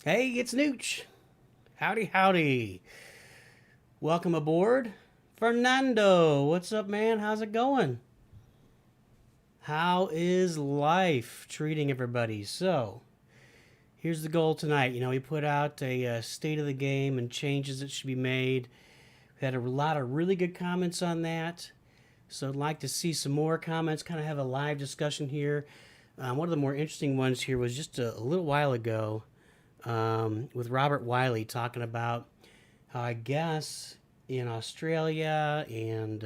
Hey, it's Nooch. Howdy, howdy. Welcome aboard. Fernando, what's up, man? How's it going? How is life treating everybody? So, here's the goal tonight. We put out a state of the game and changes that should be made. We had a lot of really good comments on that. So, I'd like to see some more comments, kind of have a live discussion here. One of the more interesting ones here was just a little while ago with Robert Wiley talking about how I guess in Australia and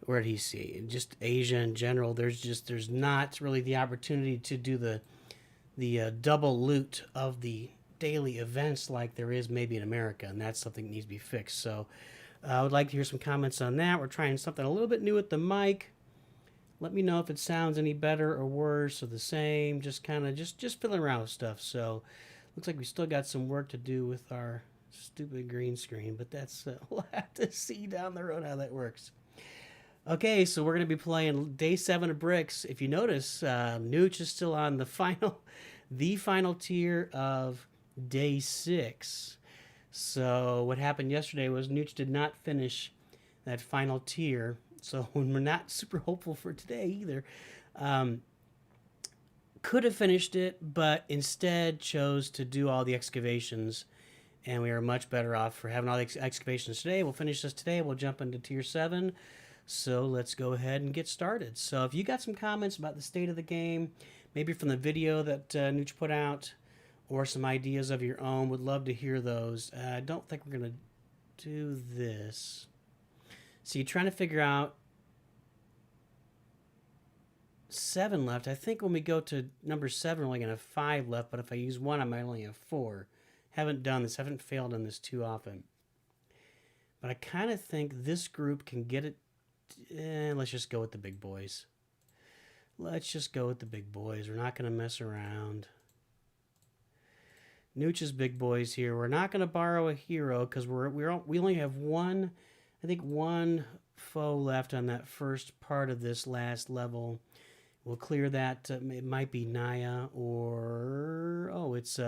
where did he see just Asia in general, there's not really the opportunity to do the double loot of the daily events like there is maybe in America, and that's something that needs to be fixed. So I would like to hear some comments on that. We're trying something a little bit new with the mic. Let me know if it sounds any better or worse or the same. Just kind of just fiddling around with stuff. So looks like we still got some work to do with our stupid green screen, but that's we'll have to see down the road how that works. Okay, so we're going to be playing day 7 of Brix. If you notice, NOOCH is still on the final tier of day 6. So what happened yesterday was NOOCH did not finish that final tier. So we're not super hopeful for today either. Could have finished it, but instead chose to do all the excavations, and we are much better off for having all the excavations today. We'll finish this today. We'll jump into tier 7. So let's go ahead and get started. So if you got some comments about the state of the game, maybe from the video that NOOCH put out, or some ideas of your own, would love to hear those. I don't think we're going to do this. So you're trying to figure out 7 left. I think when we go to number 7, we're only going to have 5 left, but if I use 1, I might only have 4. Haven't done this. Haven't failed on this too often. But I kind of think this group can get it. Let's just go with the big boys. Let's just go with the big boys. We're not going to mess around. NOOCH's big boys here. We're not going to borrow a hero because we only have one foe left on that first part of this last level. We'll clear that. It might be Naya or it's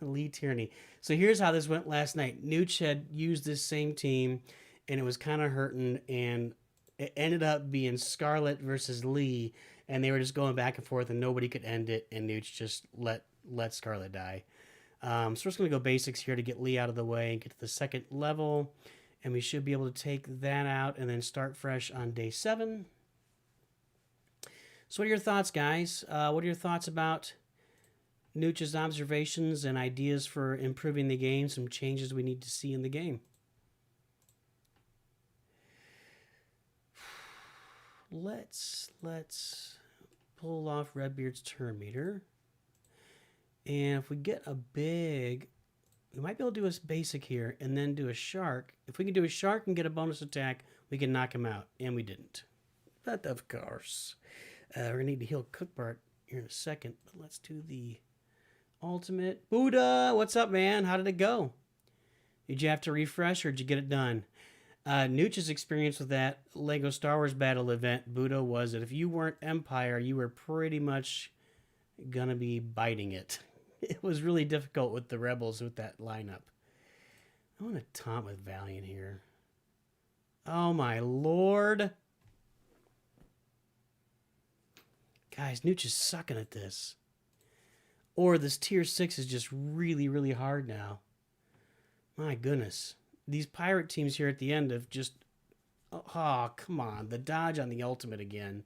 Lee Tierney. So here's how this went last night. NOOCH had used this same team, and it was kind of hurting, and it ended up being Scarlet versus Lee, and they were just going back and forth, and nobody could end it, and NOOCH just let Scarlet die. So we're just going to go basics here to get Lee out of the way and get to the second level, and we should be able to take that out and then start fresh on day 7. So what are your thoughts, guys? What are your thoughts about NOOCH's observations and ideas for improving the game, some changes we need to see in the game? Let's pull off Redbeard's turn meter. And if we get a big, we might be able to do a basic here and then do a shark. If we can do a shark and get a bonus attack, we can knock him out. And we didn't. But of course. We're going to need to heal Cookbart here in a second. But let's do the ultimate. Buddha, what's up, man? How did it go? Did you have to refresh or did you get it done? NOOCH's experience with that Lego Star Wars battle event, Buddha, was that if you weren't Empire, you were pretty much going to be biting it. It was really difficult with the Rebels with that lineup. I want to taunt with Valiant here. Oh, my Lord. Guys, NOOCH is sucking at this. Or this tier 6 is just really, really hard now. My goodness. These pirate teams here at the end have just... Oh, come on. The dodge on the ultimate again.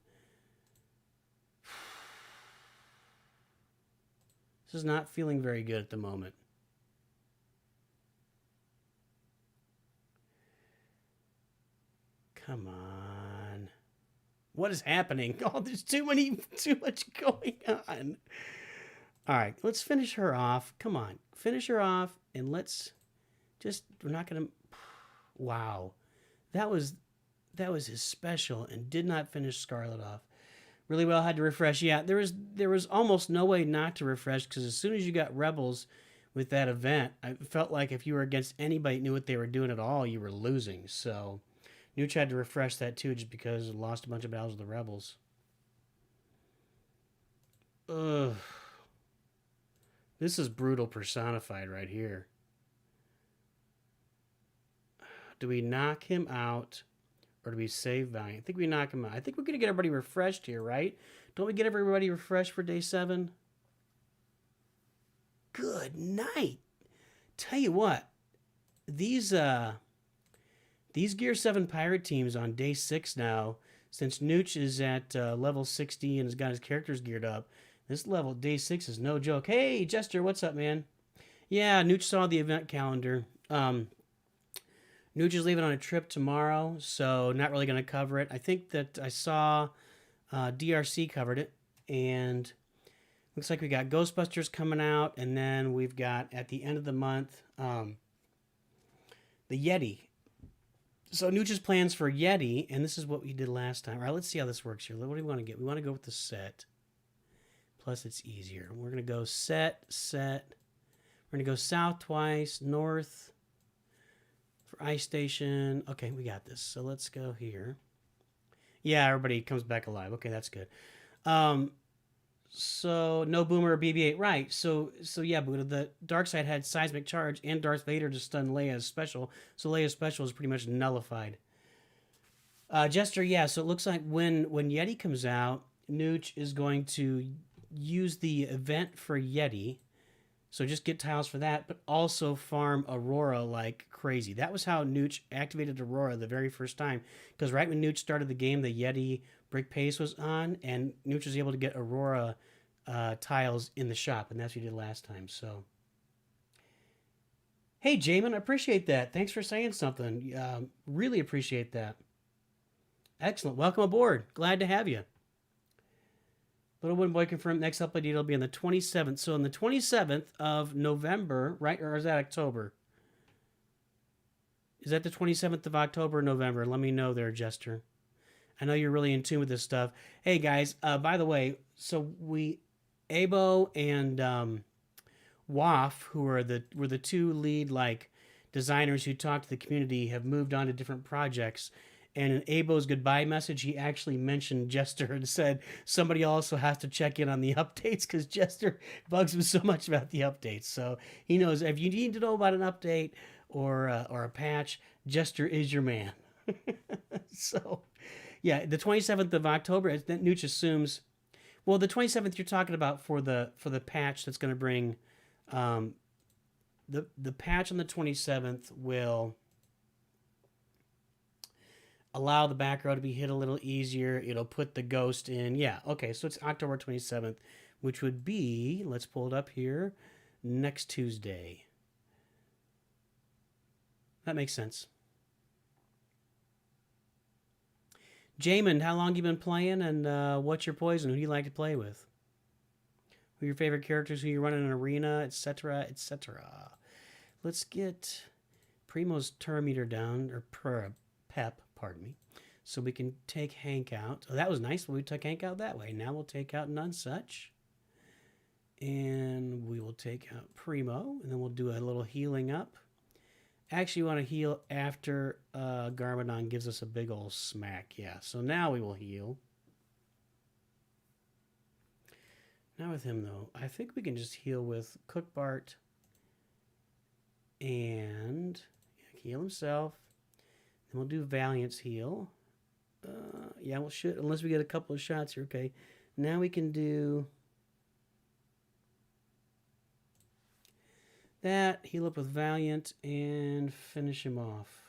This is not feeling very good at the moment. Come on. What is happening? Oh, there's too much going on. All right, let's finish her off. Come on. Finish her off, and let's just... We're not going to... Wow. That was his special and did not finish Scarlet off. Really well, had to refresh. Yeah, there was almost no way not to refresh because as soon as you got Rebels with that event, I felt like if you were against anybody that knew what they were doing at all, you were losing. So NOOCH had to refresh that too just because it lost a bunch of battles with the Rebels. Ugh. This is brutal personified right here. Do we knock him out or do we save Valiant? I think we knock him out. I think we're going to get everybody refreshed here, right? Don't we get everybody refreshed for day 7? Good night. Tell you what, these Gear 7 pirate teams on day 6 now, since NOOCH is at level 60 and has got his characters geared up, this level, day 6, is no joke. Hey, Jester, what's up, man? Yeah, NOOCH saw the event calendar. NOOCH is leaving on a trip tomorrow, so not really going to cover it. I think that I saw DRC covered it, and looks like we got Ghostbusters coming out, and then we've got, at the end of the month, the Yeti. So NOOCH's plans for Yeti, and this is what we did last time. All right, let's see how this works here. What do we want to get? We want to go with the set. Plus, it's easier. We're going to go set. We're going to go south twice, north for ice station. Okay, we got this. So let's go here. Yeah, everybody comes back alive. Okay, that's good. So no Boomer or BB-8, right? So yeah, Buddha, the dark side had seismic charge and Darth Vader to stun Leia's special. So Leia's special is pretty much nullified. Jester, yeah. So it looks like when Yeti comes out, NOOCH is going to use the event for Yeti. So just get tiles for that, but also farm Aurora like crazy. That was how NOOCH activated Aurora the very first time. Because right when NOOCH started the game, the Yeti brick pace was on, and NOOCH was able to get Aurora tiles in the shop, and that's what he did last time. So, hey, Jamin, I appreciate that. Thanks for saying something. Really appreciate that. Excellent. Welcome aboard. Glad to have you. Little Wooden Boy confirmed next upload date will be on the 27th. So on the 27th of November, right? Or is that October? Is that the 27th of October or November? Let me know there, Jester. I know you're really in tune with this stuff. Hey, guys, by the way, so Abo and Waf, who were the two lead like designers who talked to the community, have moved on to different projects. And in Abo's goodbye message, he actually mentioned Jester and said somebody also has to check in on the updates because Jester bugs him so much about the updates. So he knows if you need to know about an update or a patch, Jester is your man. So, yeah, the 27th of October, NOOCH assumes. Well, the 27th you're talking about for the patch that's going to bring the patch on the 27th will allow the back row to be hit a little easier. It'll put the ghost in. Yeah, okay, so it's October 27th, which would be, let's pull it up here, next Tuesday. That makes sense. Jamin, how long you been playing, and what's your poison? Who do you like to play with? Who are your favorite characters? Who you run in an arena, etc., etc. Let's get Primo's turn meter down, or Pep, pardon me, so we can take Hank out. Oh, that was nice when we took Hank out that way. Now we'll take out Nonesuch, and we will take out Primo, and then we'll do a little healing up. Actually, we want to heal after Garmadon gives us a big old smack. Yeah, so now we will heal. Now with him, though, I think we can just heal with Cook Bart and heal himself. Then we'll do Valiant's heal. Yeah, we'll shoot, unless we get a couple of shots here. Okay, now we can do that, heal up with Valiant, and finish him off.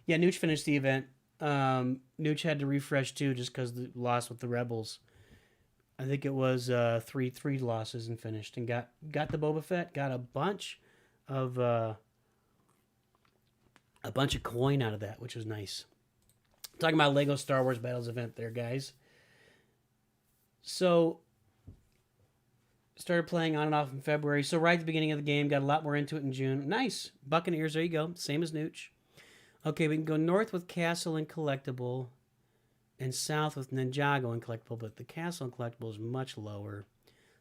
Yeah, NOOCH finished the event. NOOCH had to refresh too, just because the loss with the Rebels. I think it was three losses and finished, and got the Boba Fett, got a bunch of coin out of that, which was nice. Talking about Lego Star Wars Battles event there, guys. So started playing on and off in February. So right at the beginning of the game, got a lot more into it in June. Nice. Buccaneers, there you go. Same as NOOCH. Okay, we can go north with Castle and Collectible, and south with Ninjago and Collectible, but the Castle and Collectible is much lower.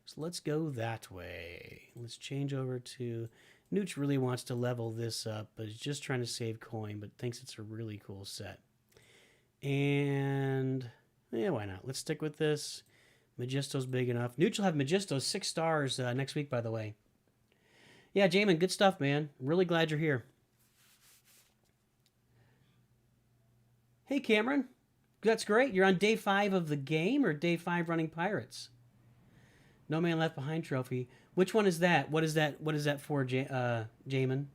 So let's go that way. Let's change over to... NOOCH really wants to level this up, but is just trying to save coin, but thinks it's a really cool set. And Yeah, why not? Let's stick with this. Magisto's big enough. Nooch will have Magisto 6 stars next week, by the way. Yeah, Jamin, good stuff, man. Really glad you're here. Hey, Cameron. That's great. You're on day 5 of the game or day 5 running Pirates? No Man Left Behind trophy. Which one is that? What is that? What is that for, Jamin?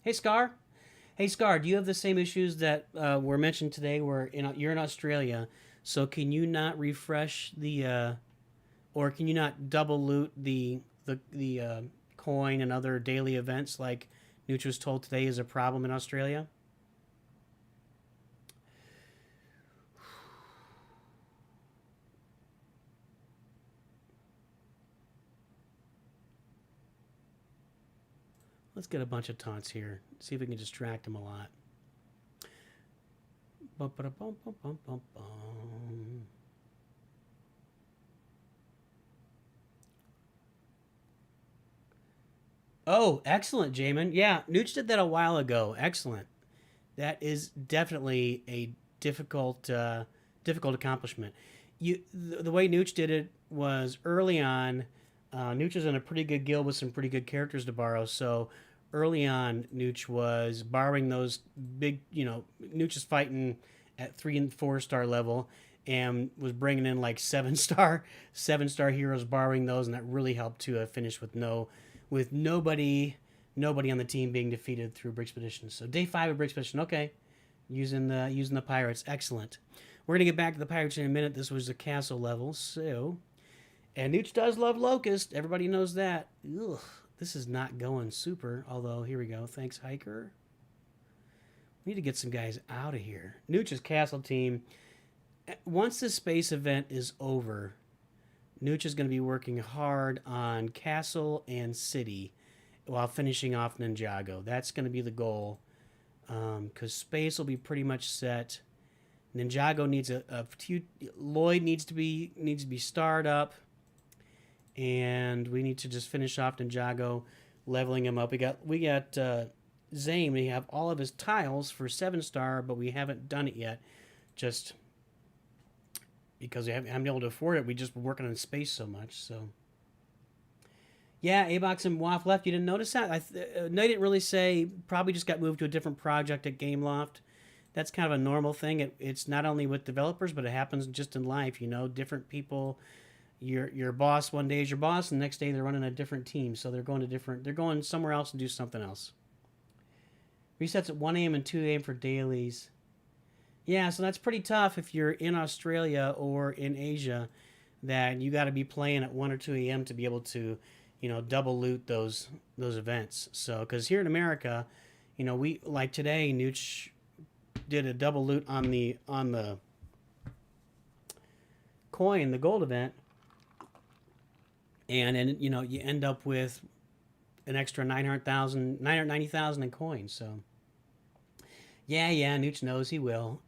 Hey, Scar. Hey, Scar. Do you have the same issues that were mentioned today? Where you're in Australia, so can you not refresh the, or can you not double loot the coin and other daily events like Nooch was told today is a problem in Australia? Let's get a bunch of taunts here. See if we can distract him a lot. Bum, bum, bum, bum, bum, bum, bum. Oh, excellent, Jamin. Yeah, Nooch did that a while ago. Excellent. That is definitely a difficult accomplishment. The way Nooch did it was early on. Nooch is in a pretty good guild with some pretty good characters to borrow. So early on, Nooch was borrowing those big. Nooch is fighting at 3 and 4 star level and was bringing in like 7 star heroes, borrowing those, and that really helped to finish with nobody on the team being defeated through Brix Expedition. So day 5 of Brix Expedition. Okay, using the pirates. Excellent. We're gonna get back to the pirates in a minute. This was the castle level. So, and Nooch does love Locust. Everybody knows that. Ugh, this is not going super. Although here we go. Thanks, Hiker. We need to get some guys out of here. Nooch's castle team. Once this space event is over, Nooch is going to be working hard on castle and city while finishing off Ninjago. That's going to be the goal, because space will be pretty much set. Ninjago needs a few. Lloyd needs to be starred up, and we need to just finish off Ninjago, leveling him up. We got Zane. We have all of his tiles for 7-star, but we haven't done it yet, just because we haven't been able to afford it. We just were working on space so much. So yeah, Abox and WAF left. You didn't notice that? I didn't really say. Probably just got moved to a different project at Gameloft. That's kind of a normal thing. It's not only with developers, but it happens just in life. Different people. Your boss one day is your boss, and the next day they're running a different team. So they're going somewhere else and do something else. Resets at 1 a.m. and 2 a.m. for dailies. Yeah, so that's pretty tough if you're in Australia or in Asia, that you got to be playing at 1 or 2 a.m. to be able to, double loot those events. So, because here in America, we like today, Nooch did a double loot on the coin, the gold event, and then you end up with an extra 990,000 in coins. So yeah, Nooch knows he will.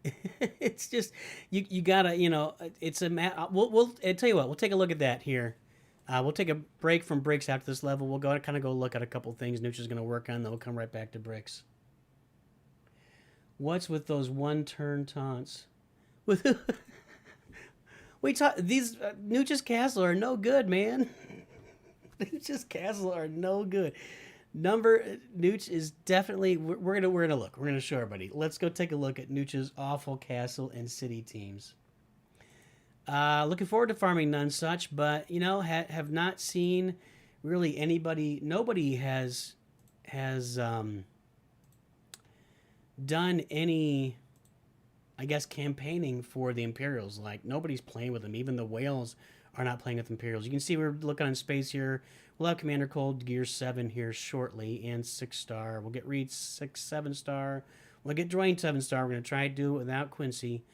It's just you gotta it's a we'll I'll tell you what, we'll take a look at that here. We'll take a break from Brix after this level. We'll go look at a couple things Nooch is going to work on. Then we'll come right back to Brix. What's with those 1-turn taunts? With we talk these Nooch's Castle are no good, man. Nooch's Castle are no good. Nooch is definitely. We're gonna look. We're gonna show everybody. Let's go take a look at Nooch's awful castle and city teams. Looking forward to farming none such, but have not seen really anybody. Nobody has done any, I guess, campaigning for the Imperials. Like, nobody's playing with them. Even the whales are not playing with Imperials. You can see we're looking on space here. We'll have Commander Cold Gear 7 here shortly, and 6-star. We'll get Reed 7-star. We'll get Dwayne 7-star. We're going to try to do it without Quincy.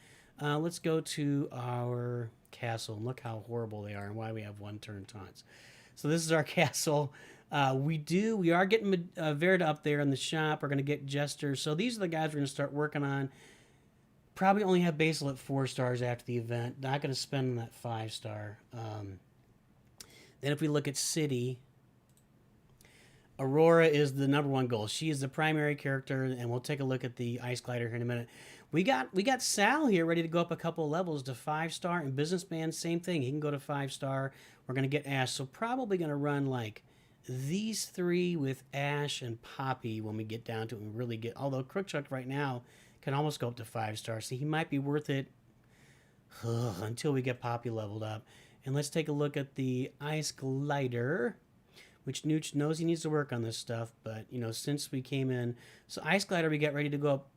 Let's go to our castle and look how horrible they are and why we have 1-turn taunts. So this is our castle. We are getting Verda up there in the shop. We're going to get Jester. So these are the guys we're going to start working on. Probably only have Basil at 4 stars after the event. Not going to spend that 5-star. Then if we look at City, Aurora is the #1 goal. She is the primary character, and we'll take a look at the Ice Glider here in a minute. We got Sal here ready to go up a couple of levels to 5-star, and Businessman, same thing. He can go to 5-star. We're gonna get Ash, so probably gonna run like these three with Ash and Poppy when we get down to it and really get. Although Crookchuck right now can almost go up to 5-star, so he might be worth it until we get Poppy leveled up. And let's take a look at the Ice Glider, which Nooch knows he needs to work on this stuff, but, you know, since we came in... So Ice Glider, we get ready to go up,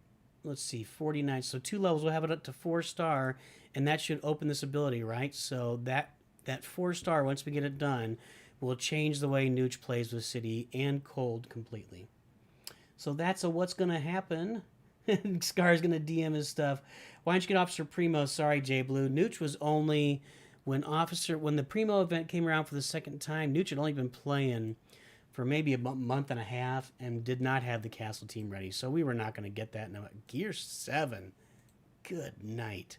let's see, 49. So 2 levels, we'll have it up to 4-star, and that should open this ability, right? So that 4-star, once we get it done, will change the way Nooch plays with City and Cold completely. So that's a what's going to happen. Scar's going to DM his stuff. Why don't you get Officer Primo? Sorry, J Blue. Nooch was only... When the Primo event came around for the second time, Nooch had only been playing for maybe a month and a half and did not have the castle team ready. So we were not going to get that. No, Gear 7. Good night.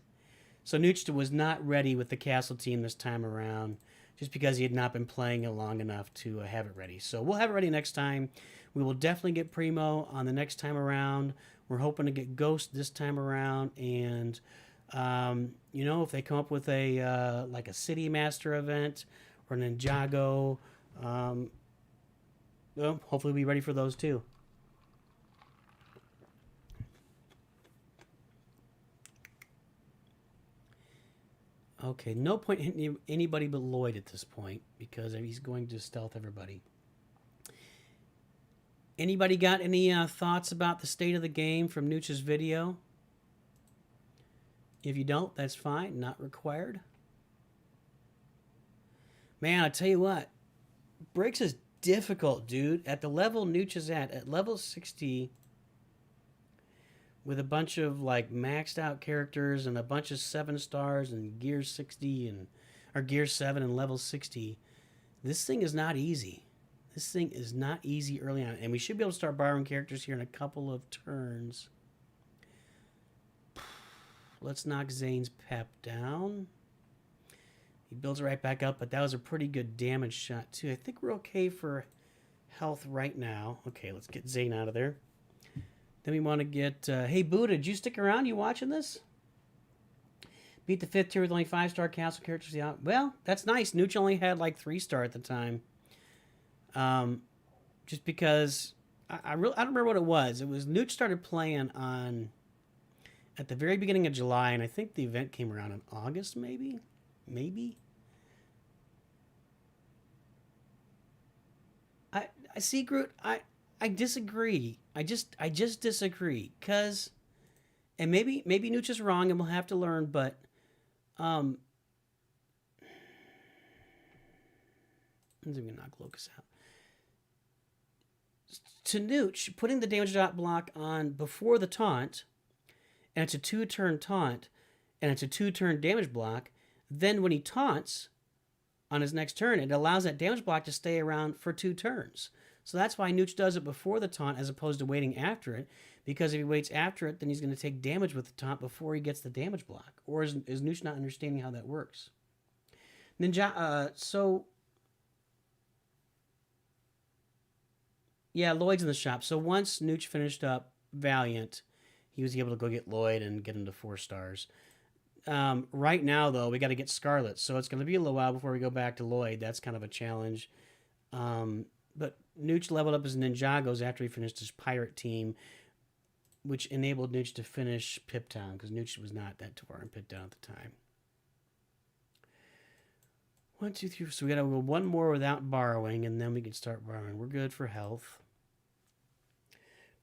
So Nooch was not ready with the castle team this time around just because he had not been playing it long enough to have it ready. So we'll have it ready next time. We will definitely get Primo on the next time around. We're hoping to get Ghost this time around, and... you know, if they come up with a like a City Master event or an Ninjago, well, hopefully we'll be ready for those too. Okay, no point hitting anybody but Lloyd at this point because he's going to stealth everybody. Anybody got any thoughts about the state of the game from Nooch's video? If you don't, that's fine. Not required. Man, I tell you what. Brix is difficult, dude. At the level Nooch is at level 60, with a bunch of, like, maxed out characters and a bunch of 7-stars and Gear 60 and... Or Gear 7 and level 60. This thing is not easy. This thing is not easy early on. And we should be able to start borrowing characters here in a couple of turns. Let's knock Zane's pep down. He builds it right back up, but that was a pretty good damage shot, too. I think we're okay for health right now. Okay, let's get Zane out of there. Then we want to get... hey, Buddha, did you stick around? You watching this? Beat the 5th tier with only 5-star castle characters. Yeah, well, that's nice. Nooch only had, like, 3-star at the time. Just because... I don't remember what it was. It was Nooch started playing on... At the very beginning of July, and I think the event came around in August, maybe? Maybe? I see, Groot, I disagree. I just disagree. Because, and maybe Nooch is wrong and we'll have to learn, but, I'm going to knock Locus out. To Nooch, putting the damage dot block on before the taunt... and it's a 2-turn taunt, and it's a 2-turn damage block, then when he taunts on his next turn, it allows that damage block to stay around for 2 turns. So that's why Nooch does it before the taunt as opposed to waiting after it, because if he waits after it, then he's going to take damage with the taunt before he gets the damage block. Or is Nooch not understanding how that works? So... Yeah, Lloyd's in the shop. So once Nooch finished up Valiant... he was able to go get Lloyd and get him to 4 stars. Right now, though, we got to get Scarlet, so it's going to be a little while before we go back to Lloyd. That's kind of a challenge. But Nooch leveled up his Ninjagos after he finished his pirate team, which enabled Nooch to finish Pip Town, because Nooch was not that far in Pip Town at the time. 1, 2, 3. So we got to go one more without borrowing, and then we can start borrowing. We're good for health.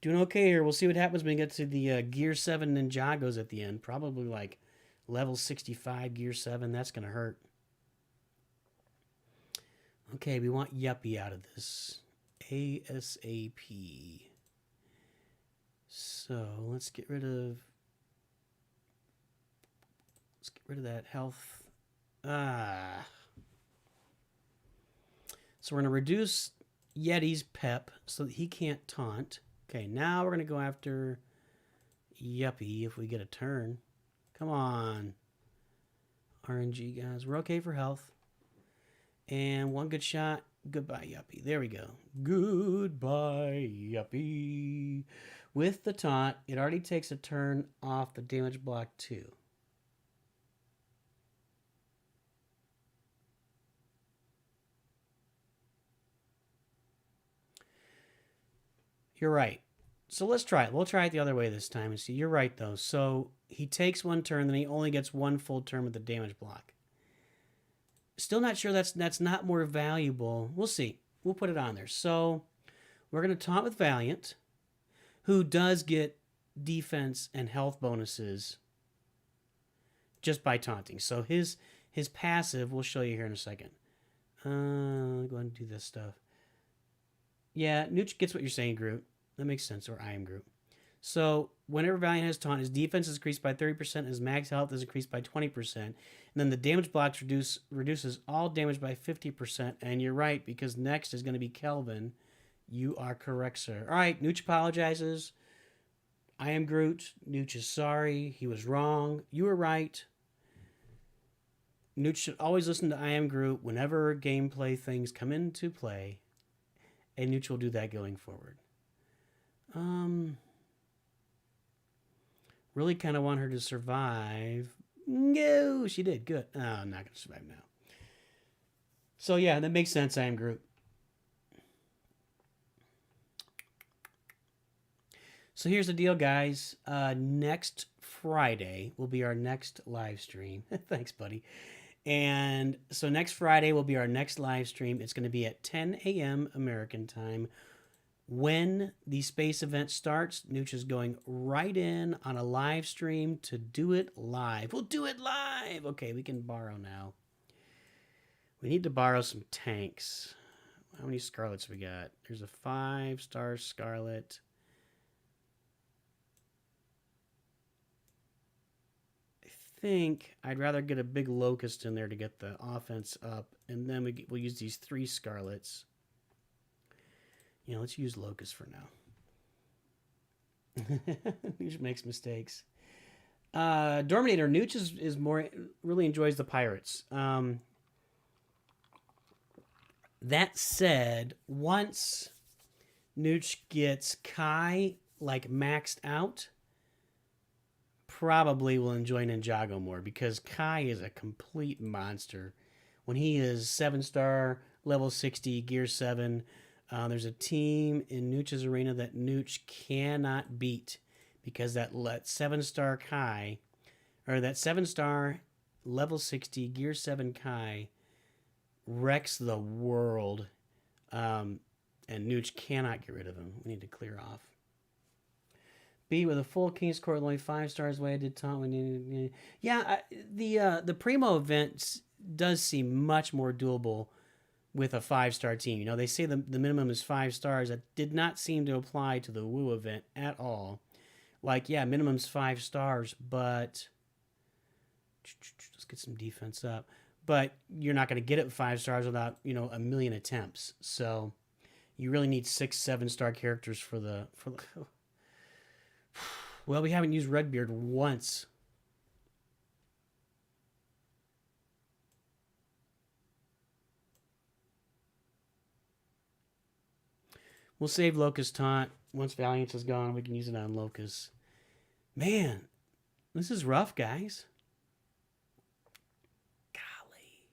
Doing okay here. We'll see what happens when we get to the Gear 7 Ninjagos at the end. Probably like level 65 Gear 7. That's going to hurt. Okay, we want Yuppie out of this. ASAP. So let's get rid of... that health. So we're going to reduce Yeti's pep so that he can't taunt. Okay, now we're going to go after Yuppie if we get a turn. Come on. RNG, guys. We're okay for health. And one good shot. Goodbye, Yuppie. There we go. Goodbye, Yuppie. With the taunt, it already takes a turn off the damage block too. You're right. So let's try it. We'll try it the other way this time and see. You're right, though. So he takes one turn, then he only gets one full turn with the damage block. Still not sure that's not more valuable. We'll see. We'll put it on there. So we're going to taunt with Valiant, who does get defense and health bonuses just by taunting. So his passive, we'll show you here in a second. Go ahead and do this stuff. Yeah, Nooch gets what you're saying, Groot. That makes sense, or I am Groot. So whenever Valiant has taunt, his defense is increased by 30%, his max health is increased by 20%, and then the damage blocks reduces all damage by 50%. And you're right, because next is going to be Kelvin. You are correct, sir. All right, Nooch apologizes. I am Groot. Nooch is sorry. He was wrong. You were right. Nooch should always listen to I am Groot whenever gameplay things come into play, and Nooch will do that going forward. Really kind of want her to survive. No, she did. Good. Oh, I'm not going to survive now. So, yeah, that makes sense. I am Groot. So, here's the deal, guys. Next Friday will be our next live stream. Thanks, buddy. And so, next Friday will be our next live stream. It's going to be at 10 a.m. American time. When the space event starts, Nooch is going right in on a live stream to do it live. We'll do it live. Okay, we can borrow now. We need to borrow some tanks. How many Scarlets we got? There's a 5-star Scarlet. I think I'd rather get a big Locust in there to get the offense up, and then we'll use these 3 Scarlets. You know, let's use Locust for now. Nooch makes mistakes. Dorminator, Nooch is more really enjoys the pirates. That said, once Nooch gets Kai like maxed out, probably will enjoy Ninjago more, because Kai is a complete monster. When he is 7-star, level 60, gear 7. There's a team in Nooch's arena that Nooch cannot beat, because that 7-star Kai, or that 7-star level 60 gear 7 Kai wrecks the world, and Nooch cannot get rid of him. We need to clear off. B with a full King's Court, only 5 stars away. Did taunt. Yeah, the Primo event does seem much more doable with a 5-star team. You know, they say the minimum is 5 stars. That did not seem to apply to the Woo event at all. Like, yeah, minimum's 5 stars, but let's get some defense up. But you're not going to get it 5 stars without, you know, a million attempts. So you really need 6, 7-star characters for the. Well, we haven't used Redbeard once. We'll save Locust Taunt. Once Valiant is gone, we can use it on Locust. Man, this is rough, guys. Golly.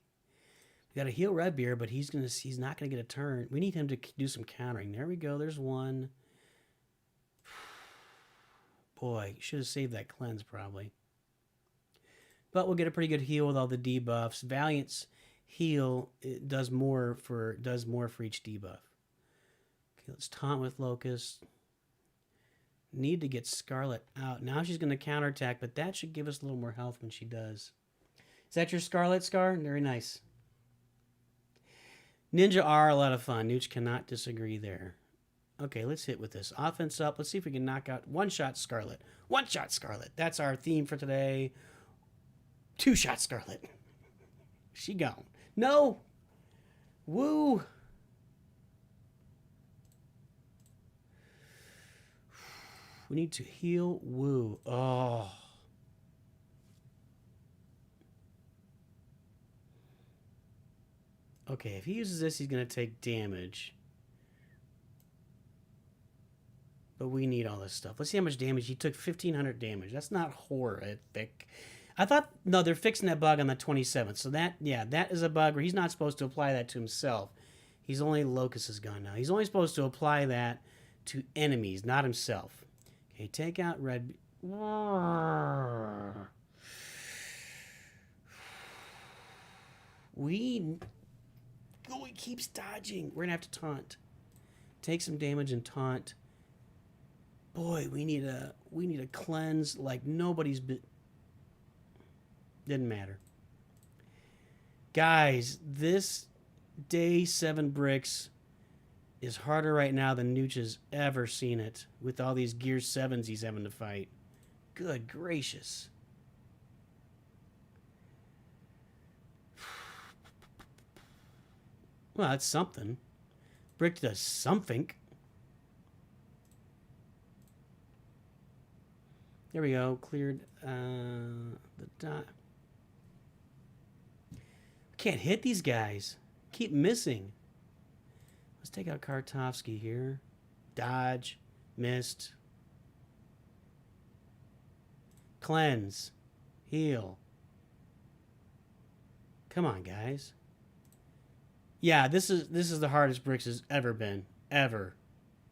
We got to heal Redbeard, but he's not gonna get a turn. We need him to do some countering. There we go. There's one. Boy, should have saved that cleanse probably. But we'll get a pretty good heal with all the debuffs. Valiant's heal does more for each debuff. Okay, let's taunt with Locust. Need to get Scarlet out. Now she's going to counterattack, but that should give us a little more health when she does. Is that your Scarlet, Scar? Very nice. Ninja are a lot of fun. Nooch cannot disagree there. Okay, let's hit with this. Offense up. Let's see if we can knock out one-shot Scarlet. One-shot Scarlet. That's our theme for today. Two-shot Scarlet. She gone. No! Woo! We need to heal Woo. Oh. Okay, if he uses this, he's going to take damage. But we need all this stuff. Let's see how much damage. He took 1,500 damage. That's not horrific. I thought, no, they're fixing that bug on the 27th. So that, yeah, that is a bug where he's not supposed to apply that to himself. He's only, Locust is gone now. He's only supposed to apply that to enemies, not himself. Okay, take out Red. He keeps dodging. We're going to have to taunt. Take some damage and taunt. Boy, we need a cleanse like nobody's didn't matter. Guys, this day 7 Brix is harder right now than NOOCH has ever seen it with all these Gear 7s he's having to fight. Good gracious. Well, that's something. Brix does something. There we go. Cleared the dot. Can't hit these guys. Keep missing. Let's take out Kartovsky here. Dodge. Missed. Cleanse. Heal. Come on, guys. Yeah, this is the hardest Brix has ever been. Ever.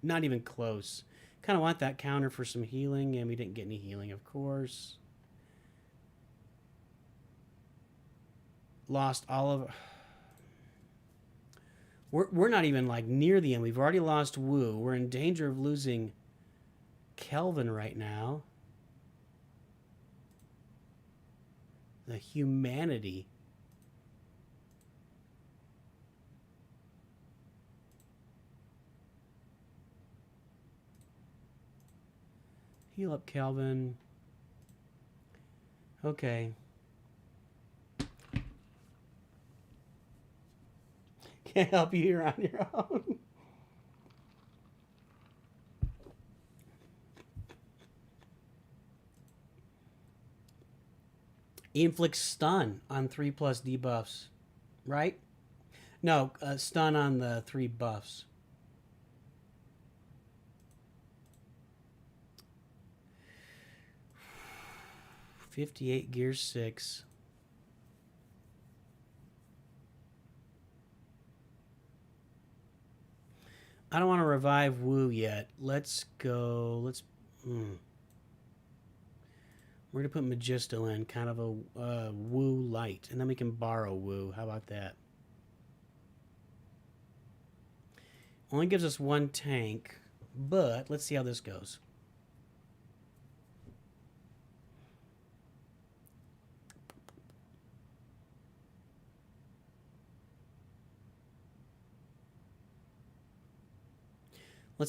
Not even close. Kind of want that counter for some healing, and we didn't get any healing, of course. Lost all of... We're not even, like, near the end. We've already lost Wu. We're in danger of losing Kelvin right now. The humanity. Heal up Kelvin. Okay. Can't help you here on your own. Inflict stun on 3+ debuffs, right? No, stun on the 3 buffs. $58 Gear 6. I don't want to revive Wu yet. Let's go. We're going to put Magisto in, kind of a Wu light. And then we can borrow Wu. How about that? Only gives us 1 tank, but let's see how this goes.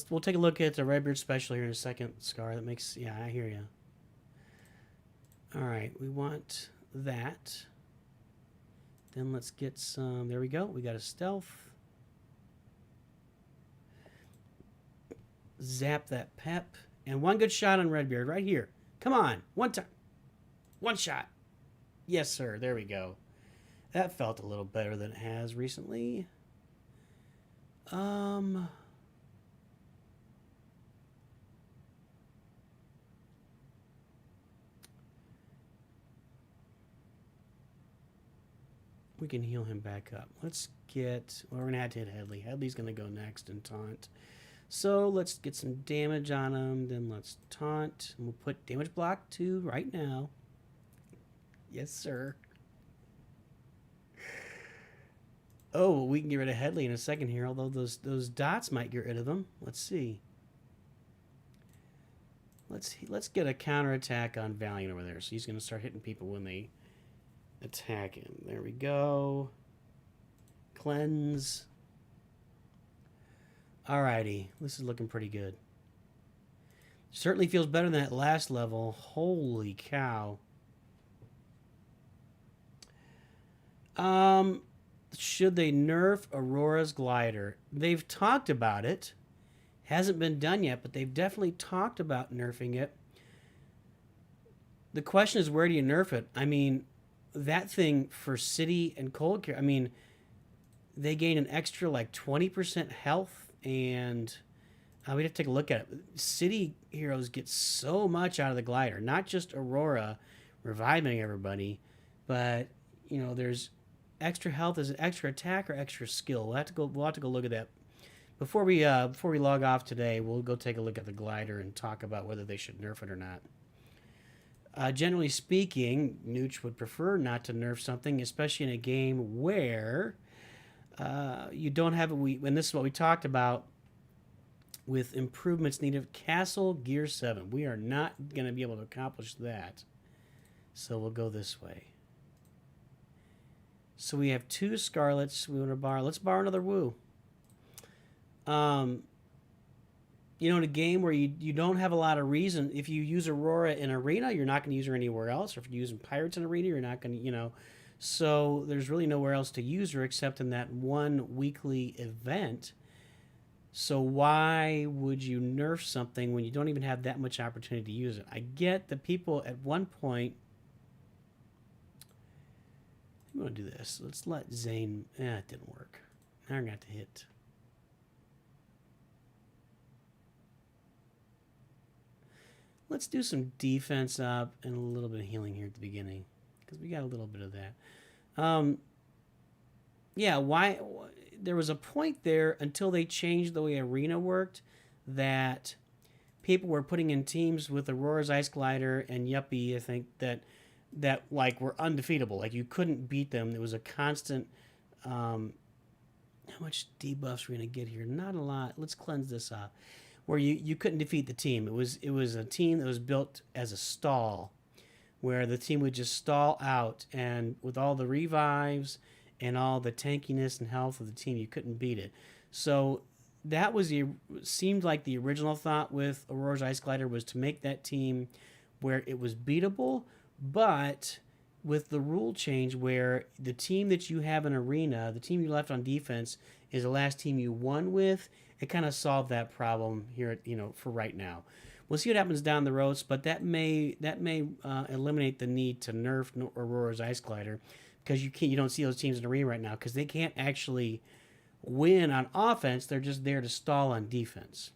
We'll take a look at the Redbeard special here in a second, Scar. That makes, yeah, I hear you. All right, we want that. Then let's get some, there we go. We got a stealth. Zap that pep. And 1 good shot on Redbeard right here. Come on, 1 time. 1 shot. Yes, sir, there we go. That felt a little better than it has recently. We can heal him back up. Let's get... Well, we're going to have to hit Headley. Headley's going to go next and taunt. So let's get some damage on him. Then let's taunt. And we'll put damage block 2 right now. Yes, sir. Oh, we can get rid of Headley in a second here. Although those dots might get rid of him. Let's see. Let's get a counterattack on Valiant over there. So he's going to start hitting people when they... attack him. There we go. Cleanse. Alrighty. This is looking pretty good. Certainly feels better than that last level. Holy cow. Should they nerf Aurora's glider? They've talked about it. Hasn't been done yet, but they've definitely talked about nerfing it. The question is, where do you nerf it? I mean... that thing for city and cold care, I mean, they gain an extra like 20% health, and we'd have to take a look at it. City heroes get so much out of the glider, not just Aurora reviving everybody, but there's extra health. Is it extra attack or extra skill? We'll have to go look at that. Before we log off today, we'll go take a look at the glider and talk about whether they should nerf it or not. Generally speaking, NOOCH would prefer not to nerf something, especially in a game where you don't have and this is what we talked about with improvements needed. Castle Gear 7. We are not going to be able to accomplish that. So we'll go this way. So we have 2 Scarlets we want to borrow. Let's borrow another Woo. In a game where you don't have a lot of reason, if you use Aurora in Arena, you're not going to use her anywhere else. Or if you're using Pirates in Arena, you're not going to, So there's really nowhere else to use her except in that one weekly event. So why would you nerf something when you don't even have that much opportunity to use it? I get that people at one point... I'm going to do this. Let's let Zane... it didn't work. Now I'm going to have to hit... Let's do some defense up and a little bit of healing here at the beginning, because we got a little bit of that. Yeah, why? There was a point there until they changed the way Arena worked that people were putting in teams with Aurora's Ice Glider and Yuppie, I think, that like were undefeatable. Like you couldn't beat them. There was a constant... how much debuffs we're going to get here? Not a lot. Let's cleanse this off. Where you couldn't defeat the team. It was a team that was built as a stall, where the team would just stall out, and with all the revives and all the tankiness and health of the team, you couldn't beat it. So that seemed like the original thought with Aurora's Ice Glider was to make that team where it was beatable, but with the rule change where the team that you have in Arena, the team you left on defense, is the last team you won with. It kind of solved that problem here, for right now. We'll see what happens down the road, but that may eliminate the need to nerf Aurora's Ice Glider, because you don't see those teams in Arena right now because they can't actually win on offense. They're just there to stall on defense.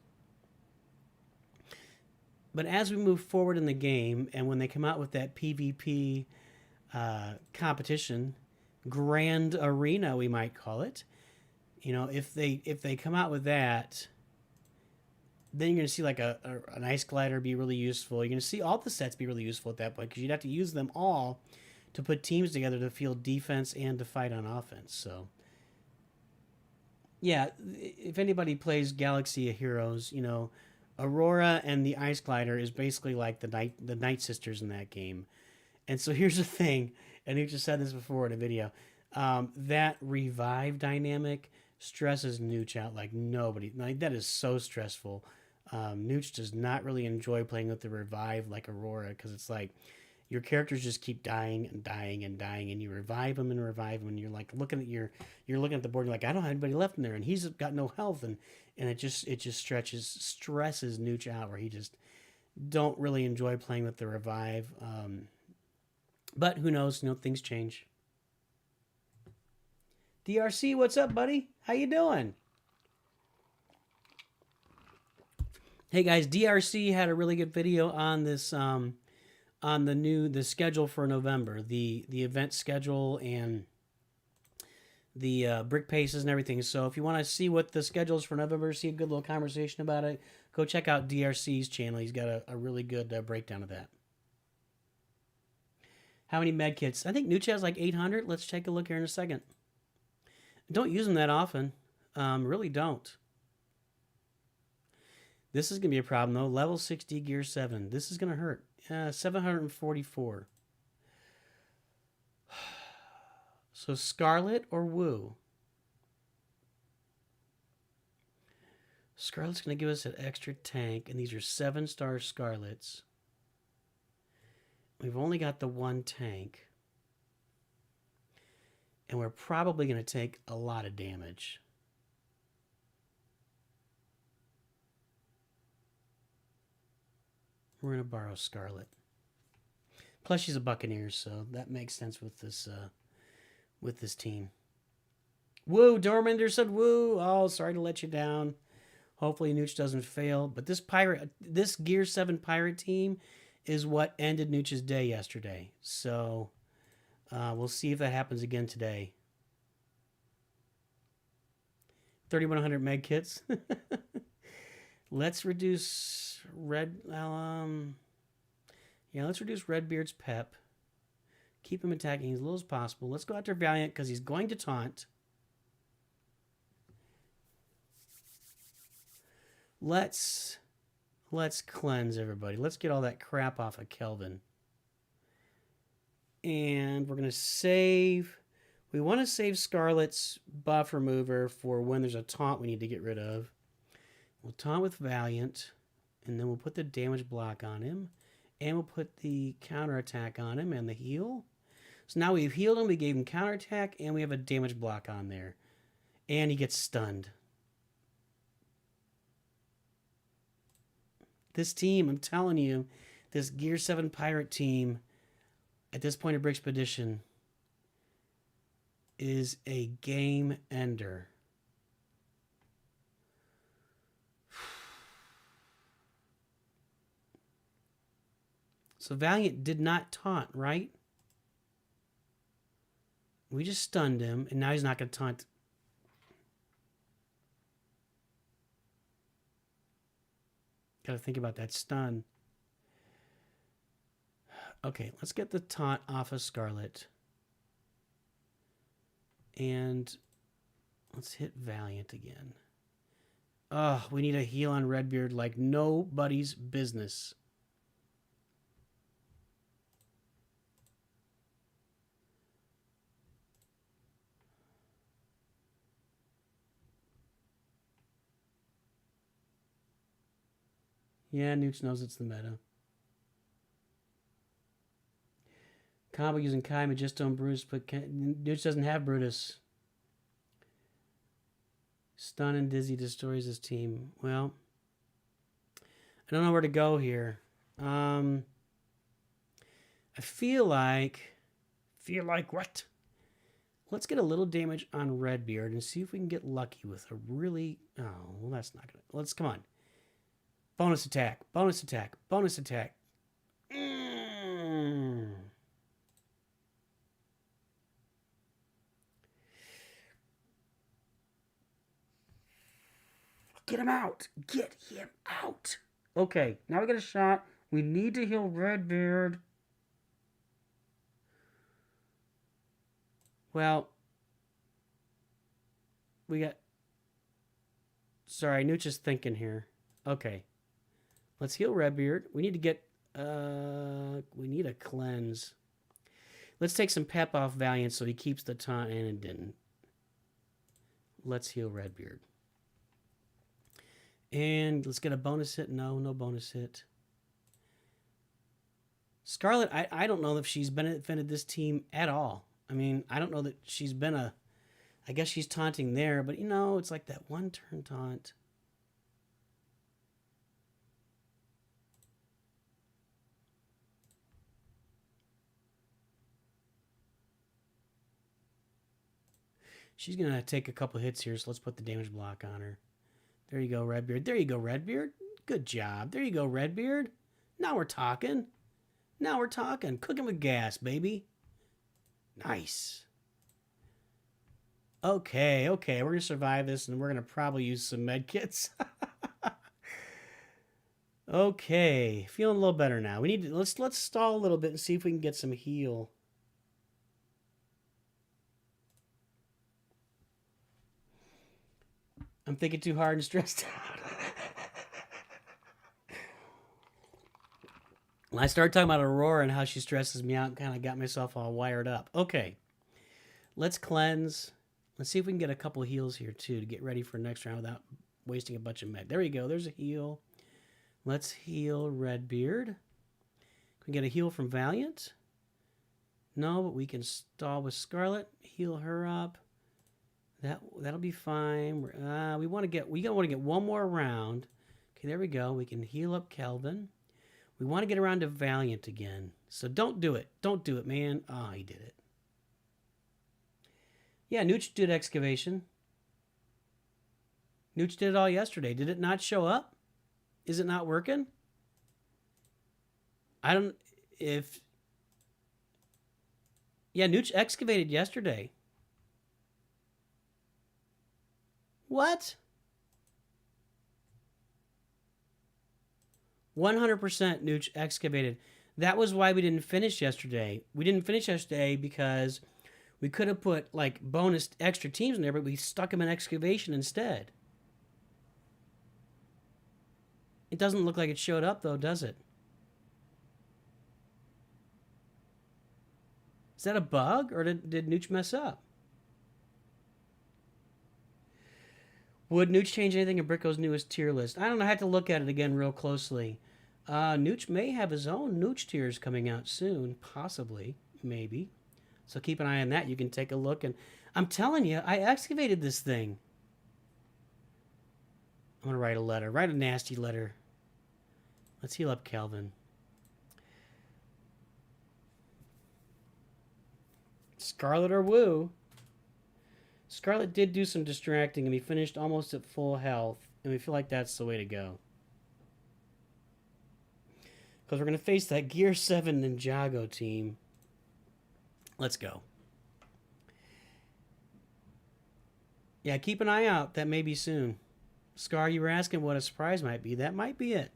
But as we move forward in the game, and when they come out with that PvP competition, Grand Arena we might call it, if they come out with that, then you're going to see like an Ice Glider be really useful. You're going to see all the sets be really useful at that point, because you'd have to use them all to put teams together to field defense and to fight on offense. So, yeah, if anybody plays Galaxy of Heroes, Aurora and the Ice Glider is basically like the Night Sisters in that game. And so here's the thing, and you just said this before in a video, that revive dynamic stresses NOOCH out like nobody. Like, that is so stressful. NOOCH does not really enjoy playing with the revive like Aurora, because it's like your characters just keep dying and dying and dying, and you revive them, and you're like looking at the board, you're like, I don't have anybody left in there, and he's got no health, and it just stresses NOOCH out, where he just don't really enjoy playing with the revive. But who knows? Things change. DRC, what's up, buddy? How you doing? Hey guys, DRC had a really good video on this, on the schedule for November, the event schedule and the brick paces and everything. So if you want to see what the schedule is for November, see a good little conversation about it, go check out DRC's channel. He's got a really good breakdown of that. How many med kits? I think NOOCH has like 800. Let's take a look here in a second. Don't use them that often. Really don't. This is going to be a problem, though. Level 60, Gear 7. This is going to hurt. 744. So Scarlet or Woo? Scarlet's going to give us an extra tank, and these are 7-star Scarlets. We've only got the one tank. And we're probably going to take a lot of damage. We're going to borrow Scarlet. Plus, she's a Buccaneer, so that makes sense with this team. Woo, Dorminder said woo. Oh, sorry to let you down. Hopefully Nooch doesn't fail. But this Gear 7 pirate team is what ended Nooch's day yesterday. So we'll see if that happens again today. 3,100 med kits. Let's reduce let's reduce Redbeard's pep. Keep him attacking as little as possible. Let's go after Valiant because he's going to taunt. Let's cleanse everybody. Let's get all that crap off of Kelvin. And we're going to save. We want to save Scarlet's buff remover for when there's a taunt we need to get rid of. We'll taunt with Valiant, and then we'll put the damage block on him, and we'll put the counterattack on him and the heal. So now we've healed him, we gave him counterattack, and we have a damage block on there. And he gets stunned. This team, I'm telling you, this Gear 7 pirate team, at this point of Brixpedition, is a game ender. So Valiant did not taunt, right? We just stunned him, and now he's not going to taunt. Got to think about that stun. Okay, let's get the taunt off of Scarlet. And let's hit Valiant again. Oh, we need a heal on Redbeard like nobody's business. Yeah, Nooch knows it's the meta. Combo using Kai, Magisto, and Brutus, but Nooch doesn't have Brutus. Stun and Dizzy destroys his team. Well, I don't know where to go here. I feel like what? Let's get a little damage on Redbeard and see if we can get lucky with a really... Oh, well, that's not gonna... Let's... Come on. Bonus attack. Bonus attack. Bonus attack. Get him out. Get him out. Okay, now we got a shot. We need to heal Redbeard. Well, we got... Sorry, Nooch is thinking here. Okay. Let's heal Redbeard. We need to get... we need a cleanse. Let's take some pep off Valiant so he keeps the taunt, and it didn't. Let's heal Redbeard. And let's get a bonus hit. No bonus hit. Scarlet, I don't know if she's benefited this team at all. I mean, I don't know that she's been a... I guess she's taunting there, but, you know, it's like that one-turn taunt. She's going to take a couple hits here, so let's put the damage block on her. There you go, Redbeard. There you go, Redbeard. Good job. There you go, Redbeard. Now we're talking. Now we're talking. Cooking with gas, baby. Nice. Okay. We're going to survive this, and we're going to probably use some med kits. Okay. Feeling a little better now. We need to... Let's stall a little bit and see if we can get some heal. I'm thinking too hard and stressed out. When I started talking about Aurora and how she stresses me out, kind of got myself all wired up. Okay. Let's cleanse. Let's see if we can get a couple heals here, too, to get ready for next round without wasting a bunch of med. There we go. There's a heal. Let's heal Redbeard. Can we get a heal from Valiant? No, but we can stall with Scarlet. Heal her up. That'll be fine. We want to get one more round. Okay, there we go. We can heal up Kelvin. We want to get around to Valiant again. So don't do it. Don't do it, man. Oh, he did it. Yeah, NOOCH did excavation. NOOCH did it all yesterday. Did it not show up? Is it not working? I don't. If. Yeah, NOOCH excavated yesterday. What? 100% NOOCH excavated. That was why we didn't finish yesterday. We didn't finish yesterday because we could have put like bonus extra teams in there, but we stuck them in excavation instead. It doesn't look like it showed up though, does it? Is that a bug or did NOOCH mess up? Would NOOCH change anything in Bricko's newest tier list? I don't know. I have to look at it again real closely. NOOCH may have his own NOOCH tiers coming out soon, possibly, maybe. So keep an eye on that. You can take a look. And I'm telling you, I excavated this thing. I'm going to write a letter. Write a nasty letter. Let's heal up Calvin. Scarlet or Woo? Scarlet did do some distracting, and we finished almost at full health, and we feel like that's the way to go. Because we're going to face that Gear 7 Ninjago team. Let's go. Yeah, keep an eye out. That may be soon. Scar, you were asking what a surprise might be. That might be it.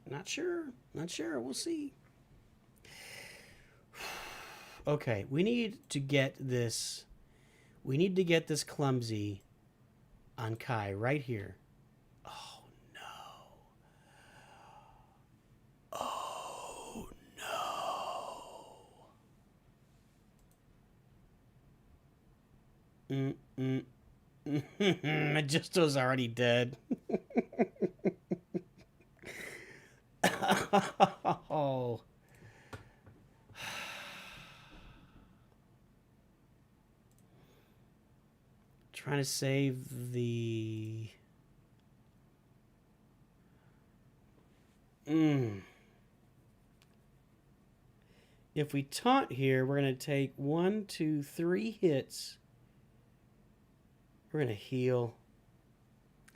Not sure. Not sure. We'll see. Okay, we need to get this... We need to get this clumsy on Kai right here. Oh, no. Oh, no. Magisto's already dead. Oh. Trying to save the... If we taunt here, we're going to take 1, 2, 3 hits. We're going to heal.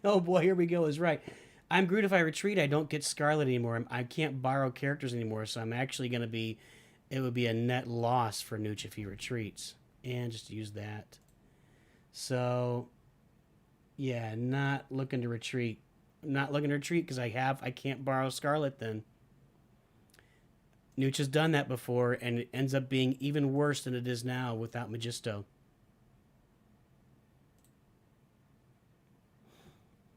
Oh boy, here we go, is right. I'm Groot. If I retreat, I don't get Scarlet anymore. I can't borrow characters anymore, so I'm actually going to be... It would be a net loss for NOOCH if he retreats. And just use that. So, yeah, not looking to retreat. Not looking to retreat because I can't borrow Scarlet then. NOOCH has done that before, and it ends up being even worse than it is now without Magisto.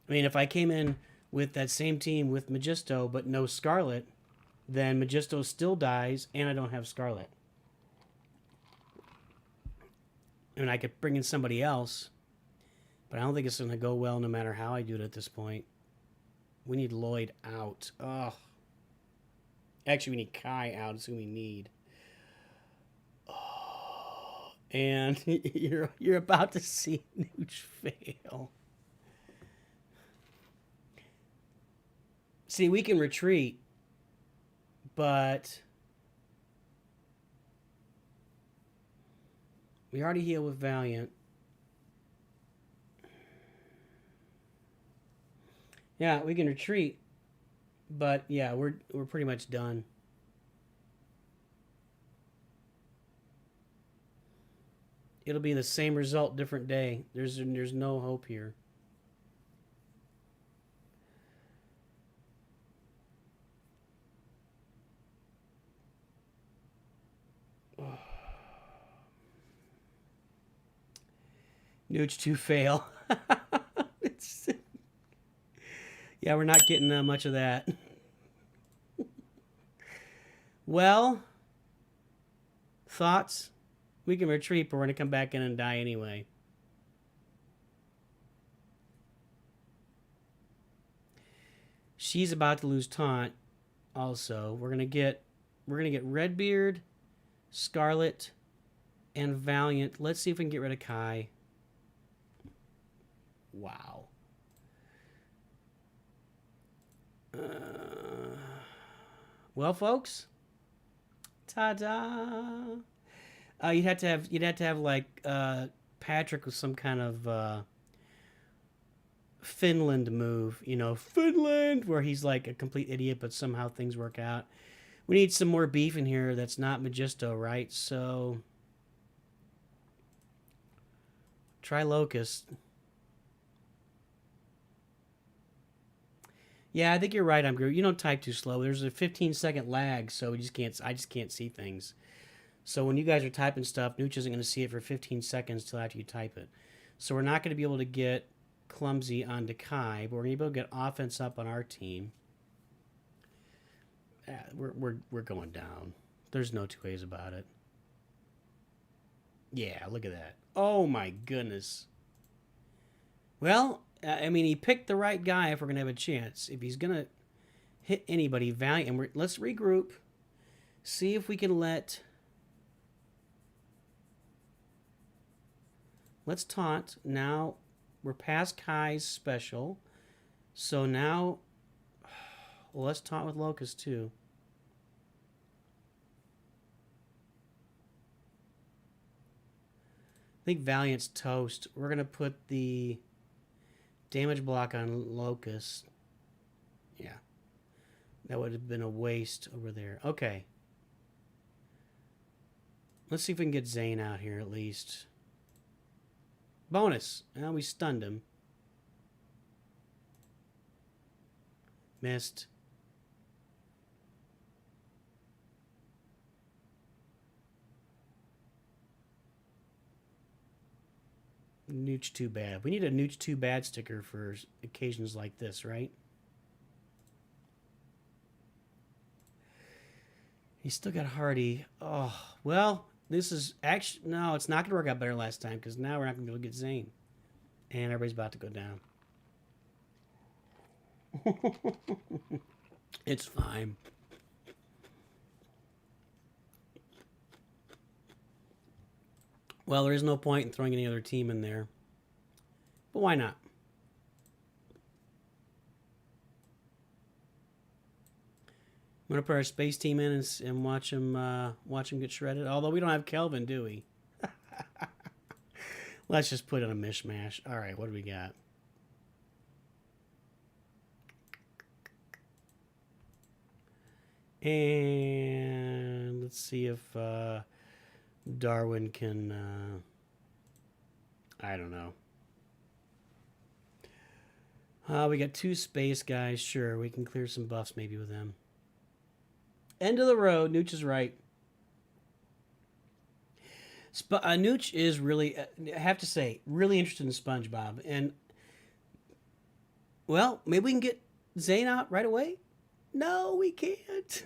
I mean, if I came in with that same team with Magisto but no Scarlet, then Magisto still dies, and I don't have Scarlet. And I could bring in somebody else, but I don't think it's going to go well no matter how I do it at this point. We need Lloyd out. Ugh. Actually, we need Kai out. That's who we need. Oh. And you're about to see NOOCH fail. See, we can retreat, but... We already heal with Valiant. Yeah, we can retreat. But yeah, we're pretty much done. It'll be the same result, different day. There's no hope here. NOOCH to fail. Yeah, we're not getting much of that. Well, thoughts? We can retreat, but we're going to come back in and die anyway. She's about to lose taunt also. We're going to get Redbeard, Scarlet, and Valiant. Let's see if we can get rid of Kai. Wow. Well, folks, ta-da! You'd have to have like Patrick with some kind of Finland move, you know, Finland, where he's like a complete idiot, but somehow things work out. We need some more beef in here that's not Magisto, right? So try Locust. Yeah, I think you're right. I'm Groot. You don't type too slow. There's a 15-second lag, so we just can't. I just can't see things. So when you guys are typing stuff, Nooch isn't going to see it for 15 seconds till after you type it. So we're not going to be able to get clumsy onto Kai, but we're going to be able to get offense up on our team. We're going down. There's no two ways about it. Yeah, look at that. Oh my goodness. Well, I mean, he picked the right guy if we're gonna have a chance. If he's gonna hit anybody, Valiant, and let's regroup. See if we can let's taunt. Now we're past Kai's special, so now well, let's taunt with Locust too. I think Valiant's toast. We're gonna put the damage block on Locust. Yeah. That would have been a waste over there. Okay. Let's see if we can get Zane out here at least. Bonus. Well, we stunned him. Missed. Nooch too bad. We need a Nooch too bad sticker for occasions like this, right? He's still got Hardy. Oh, well, this is actually... No, it's not going to work out better last time because now we're not going to be able to get Zane. And everybody's about to go down. It's fine. Well, there is no point in throwing any other team in there. But why not? I'm going to put our space team in and watch him get shredded. Although we don't have Kelvin, do we? Let's just put in a mishmash. All right, what do we got? And let's see if Darwin can... I don't know. We got 2 space guys. Sure, we can clear some buffs maybe with them. End of the road. Nooch is right. Nooch is really, I have to say, really interested in SpongeBob. And, well, maybe we can get Zane out right away? No, we can't.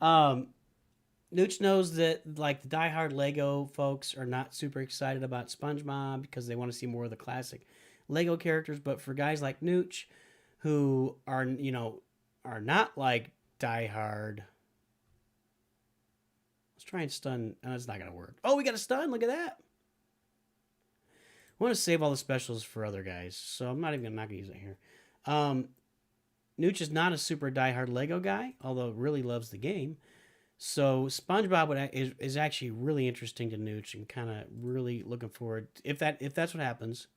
Nooch knows that, like, the diehard Lego folks are not super excited about SpongeBob because they want to see more of the classic Lego characters. But for guys like Nooch, who are, you know, are not like diehard. Let's try and stun. Oh, it's not going to work. Oh, we got a stun. Look at that. I want to save all the specials for other guys, so I'm not going to use it here. Nooch is not a super diehard Lego guy, although really loves the game. So SpongeBob is actually really interesting to Nooch, and kind of really looking forward if that's what happens.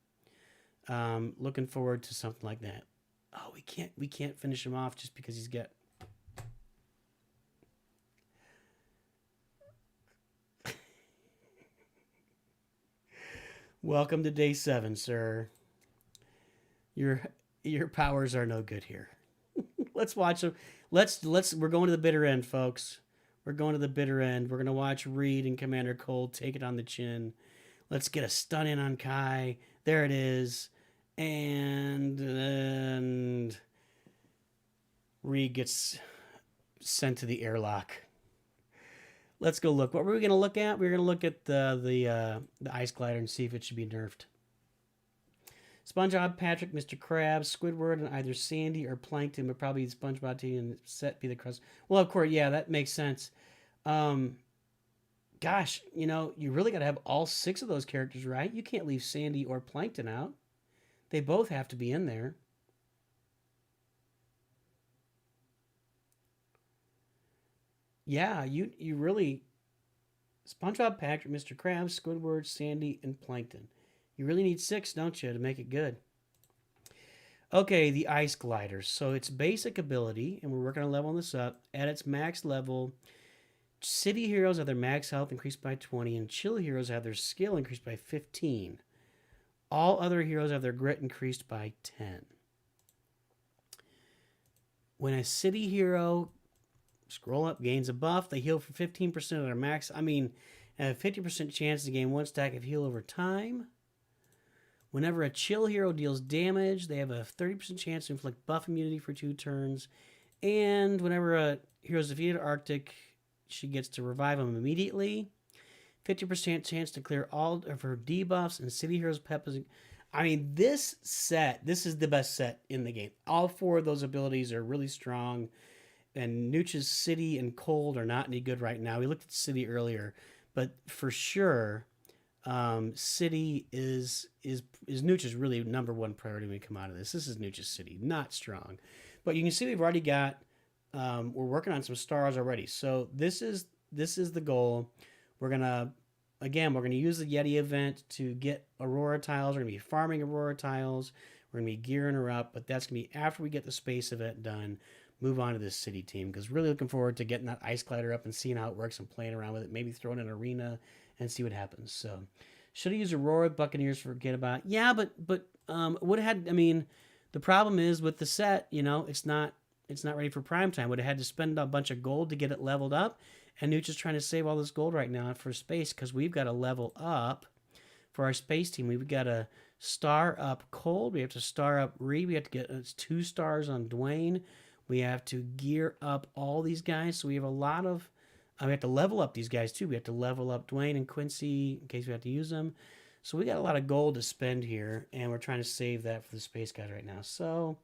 Looking forward to something like that. Oh, we can't finish him off just because he's got. Welcome to day 7, sir. Your powers are no good here. Let's watch them. We're going to the bitter end, folks. We're going to the bitter end. We're going to watch Reed and Commander Cold take it on the chin. Let's get a stun in on Kai. There it is. And Reed gets sent to the airlock. Let's go look. What were we going to look at? We were going to look at the ice glider and see if it should be nerfed. SpongeBob, Patrick, Mr. Krabs, Squidward, and either Sandy or Plankton, but probably SpongeBob team and Set be the crust. Well, of course, yeah, that makes sense. Gosh, you know, you really got to have all 6 of those characters, right? You can't leave Sandy or Plankton out. They both have to be in there. Yeah, you really... SpongeBob, Patrick, Mr. Krabs, Squidward, Sandy, and Plankton. You really need 6, don't you, to make it good? Okay, the Ice Glider. So its basic ability, and we're working on leveling this up, at its max level, City Heroes have their max health increased by 20, and Chill Heroes have their skill increased by 15. All other heroes have their grit increased by 10. When a City Hero, scroll up, gains a buff, they heal for 15% of their max. I mean, have a 50% chance to gain 1 stack of heal over time. Whenever a Chill Hero deals damage, they have a 30% chance to inflict buff immunity for 2 turns. And whenever a hero is defeated Arctic, she gets to revive them immediately. 50% chance to clear all of her debuffs, and City Heroes Peppa's. I mean, this is the best set in the game. All 4 of those abilities are really strong, and Nooch's City and Cold are not any good right now. We looked at City earlier, but for sure, City is Nooch's really #1 priority when we come out of this. This is Nooch's City, not strong. But you can see we've already got, we're working on some stars already. So this is the goal. We're gonna use the Yeti event to get Aurora tiles. We're gonna be farming Aurora tiles. We're gonna be gearing her up, but that's gonna be after we get the space event done. Move on to this city team, because really looking forward to getting that Ice Glider up and seeing how it works and playing around with it. Maybe throw in an arena and see what happens. So should have used Aurora Buccaneers, forget about it. Yeah, but would have had. I mean, the problem is with the set, it's not ready for prime time. Would have had to spend a bunch of gold to get it leveled up. And Nooch is trying to save all this gold right now for space, because we've got to level up for our space team. We've got to star up Cold. We have to star up Ree. We have to get 2 stars on Dwayne. We have to gear up all these guys. So we have a lot of... we have to level up these guys too. We have to level up Dwayne and Quincy in case we have to use them. So we got a lot of gold to spend here, and we're trying to save that for the space guys right now. So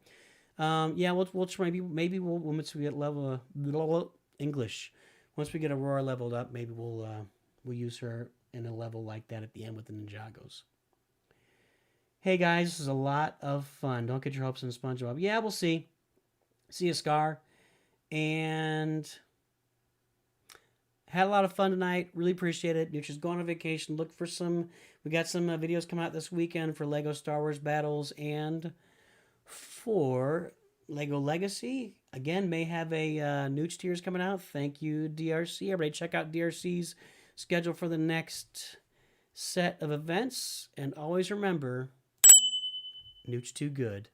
yeah, we'll try. Maybe we'll once we get level English. Once we get Aurora leveled up, maybe we'll use her in a level like that at the end with the Ninjagos. Hey guys, this is a lot of fun. Don't get your hopes in SpongeBob. Yeah, we'll see. See you, Scar. And had a lot of fun tonight. Really appreciate it. Nooch is going on vacation. Look for we got some videos coming out this weekend for Lego Star Wars Battles and for Lego Legacy. Again, may have a Nooch tiers coming out. Thank you, DRC. Everybody check out DRC's schedule for the next set of events. And always remember, Nooch too good.